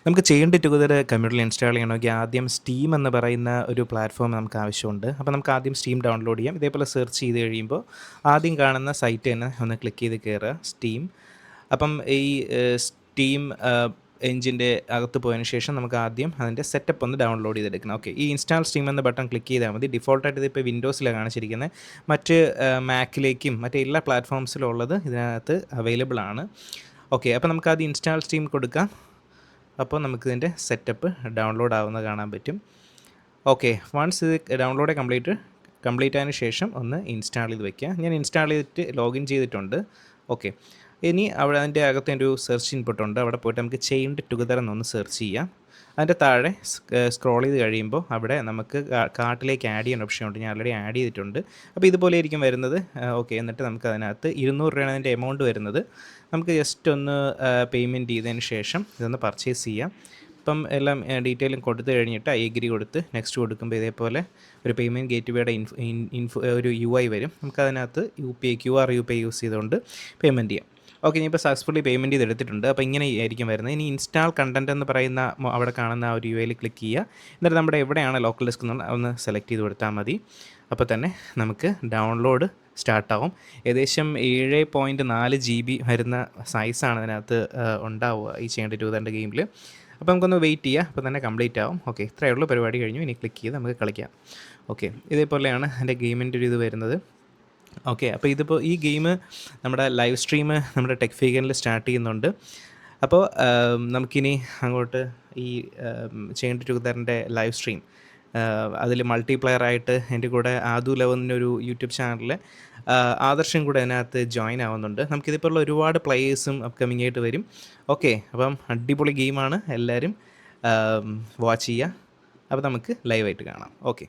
നമുക്ക് ചെയ്യേണ്ട ടുഗദർ കമ്പ്യൂട്ടറിൽ ഇൻസ്റ്റാൾ ചെയ്യണമെങ്കിൽ ആദ്യം സ്റ്റീം എന്ന് പറയുന്ന ഒരു പ്ലാറ്റ്ഫോം നമുക്ക് ആവശ്യമുണ്ട്. അപ്പോൾ നമുക്ക് ആദ്യം സ്റ്റീം ഡൗൺലോഡ് ചെയ്യാം. ഇതേപോലെ സെർച്ച് ചെയ്ത് കഴിയുമ്പോൾ ആദ്യം കാണുന്ന സൈറ്റ് തന്നെ ഒന്ന് ക്ലിക്ക് ചെയ്ത് കയറുക, സ്റ്റീം. അപ്പം ഈ സ്റ്റീം എഞ്ചിൻ്റെ അകത്ത് പോയതിന് ശേഷം നമുക്ക് ആദ്യം അതിൻ്റെ സെറ്റപ്പ് ഒന്ന് ഡൗൺലോഡ് ചെയ്തെടുക്കണം. ഓക്കെ, ഈ ഇൻസ്റ്റാൾ സ്റ്റീം എന്ന ബട്ടൺ ക്ലിക്ക് ചെയ്താൽ മതി. ഡിഫോൾട്ടായിട്ട് ഇതിപ്പോൾ വിൻഡോസിലാണ് കാണിച്ചിരിക്കുന്നത്. മറ്റ് മാക്കിലേക്കും മറ്റ് എല്ലാ പ്ലാറ്റ്ഫോംസിലും ഉള്ളത് ഇതിനകത്ത് അവൈലബിൾ ആണ്. ഓക്കെ, അപ്പോൾ നമുക്ക് ആദ്യം ഇൻസ്റ്റാൾ സ്റ്റീം കൊടുക്കാം. അപ്പോൾ നമുക്കിതിൻ്റെ സെറ്റപ്പ് ഡൗൺലോഡ് ആവുന്നത് കാണാൻ പറ്റും. ഓക്കെ, വൺസ് ഇത് ഡൗൺലോഡ് കംപ്ലീറ്റ് ആയതിനു ശേഷം ഒന്ന് ഇൻസ്റ്റാൾ ചെയ്ത് വയ്ക്കുക. ഞാൻ ഇൻസ്റ്റാൾ ചെയ്തിട്ട് ലോഗിൻ ചെയ്തിട്ടുണ്ട്. ഓക്കെ, ഇനി അവിടെ അതിൻ്റെ അകത്ത് ഒരു സെർച്ച് ഇൻപുട്ട് ഉണ്ട്. അവിടെ പോയിട്ട് നമുക്ക് ചെയിൻഡ് ടുഗദർ എന്നൊന്ന് സെർച്ച് ചെയ്യാം. അതിൻ്റെ താഴെ സ്ക്രോൾ ചെയ്ത് കഴിയുമ്പോൾ അവിടെ നമുക്ക് കാർട്ടിലേക്ക് ആഡ് ചെയ്യുന്ന ഓപ്ഷൻ ഉണ്ട്. ഞാൻ ഓൾറെഡി ആഡ് ചെയ്തിട്ടുണ്ട്. അപ്പോൾ ഇതുപോലെ ആയിരിക്കും വരുന്നത്. ഓക്കെ, എന്നിട്ട് നമുക്ക് അതിനകത്ത് 200 രൂപയാണ് അതിൻ്റെ എമൗണ്ട് വരുന്നത്. നമുക്ക് ജസ്റ്റ് ഒന്ന് പേയ്മെൻറ്റ് ചെയ്തതിന് ശേഷം ഇതൊന്ന് പർച്ചേസ് ചെയ്യാം. ഇപ്പം എല്ലാം ഡീറ്റെയിലും കൊടുത്തു കഴിഞ്ഞിട്ട് എഗ്രി കൊടുത്ത് നെക്സ്റ്റ് കൊടുക്കുമ്പോൾ ഇതേപോലെ ഒരു പേയ്മെൻറ്റ് ഗേറ്റ്വേയുടെ ഒരു UI വരും. നമുക്കതിനകത്ത് QR UPI യൂസ് ചെയ്തുകൊണ്ട് പേയ്മെൻറ്റ് ചെയ്യാം. ഓക്കെ, ഇനിയിപ്പോൾ സക്സസ്ഫുള്ളി പേയ്മെൻറ്റ് ചെയ്തെടുത്തിട്ടുണ്ട്. അപ്പോൾ ഇങ്ങനെ ആയിരിക്കും വരുന്നത്. ഇനി ഇൻസ്റ്റാൾ കണ്ടൻറ്റ് എന്ന് പറയുന്ന അവിടെ കാണുന്ന ആ ഒരു UIയിൽ ക്ലിക്ക് ചെയ്യുക. എന്നിട്ട് നമ്മുടെ എവിടെയാണ് ലോക്കൽ ഡിസ്ക് എന്ന് ഒന്ന് സെലക്ട് ചെയ്ത് കൊടുത്താൽ മതി. അപ്പോൾ തന്നെ നമുക്ക് ഡൗൺലോഡ് സ്റ്റാർട്ടാവും. ഏകദേശം 7.4 GB വരുന്ന സൈസാണ് അതിനകത്ത് ഉണ്ടാവുക ഈ ചെയ്യേണ്ട ടുഗദറിൻ്റെ ഗെയിമിൽ. അപ്പോൾ നമുക്കൊന്ന് വെയിറ്റ് ചെയ്യുക. അപ്പോൾ തന്നെ കംപ്ലീറ്റ് ആവും. ഓക്കെ, ഇത്രയേ ഉള്ളൂ, പരിപാടി കഴിഞ്ഞു. ഇനി ക്ലിക്ക് ചെയ്ത് നമുക്ക് കളിക്കാം. ഓക്കെ, ഇതേപോലെയാണ് എൻ്റെ ഗെയിമിൻ്റെ ഒരു ഇത് വരുന്നത്. ഓക്കെ, അപ്പോൾ ഇതിപ്പോൾ ഈ ഗെയിം നമ്മുടെ ലൈവ് സ്ട്രീം നമ്മുടെ ടെക് ഫീഗനിൽ സ്റ്റാർട്ട് ചെയ്യുന്നുണ്ട്. അപ്പോൾ നമുക്കിനി അങ്ങോട്ട് ഈ ചെയ്യേണ്ട ടുഗദറിൻ്റെ ലൈവ് സ്ട്രീം അതിൽ മൾട്ടിപ്ലെയർ ആയിട്ട് എൻ്റെ കൂടെ ആദു ലവന്നൊരു യൂട്യൂബ് ചാനലിൽ ആദർശം കൂടെ അതിനകത്ത് ജോയിൻ ആവുന്നുണ്ട്. നമുക്കിതിപ്പോൾ ഉള്ള ഒരുപാട് പ്ലേയേഴ്സും അപ്കമിങ് ആയിട്ട് വരും. ഓക്കെ, അപ്പം അടിപൊളി ഗെയിമാണ്, എല്ലാവരും വാച്ച് ചെയ്യുക. അപ്പോൾ നമുക്ക് ലൈവായിട്ട് കാണാം. ഓക്കെ.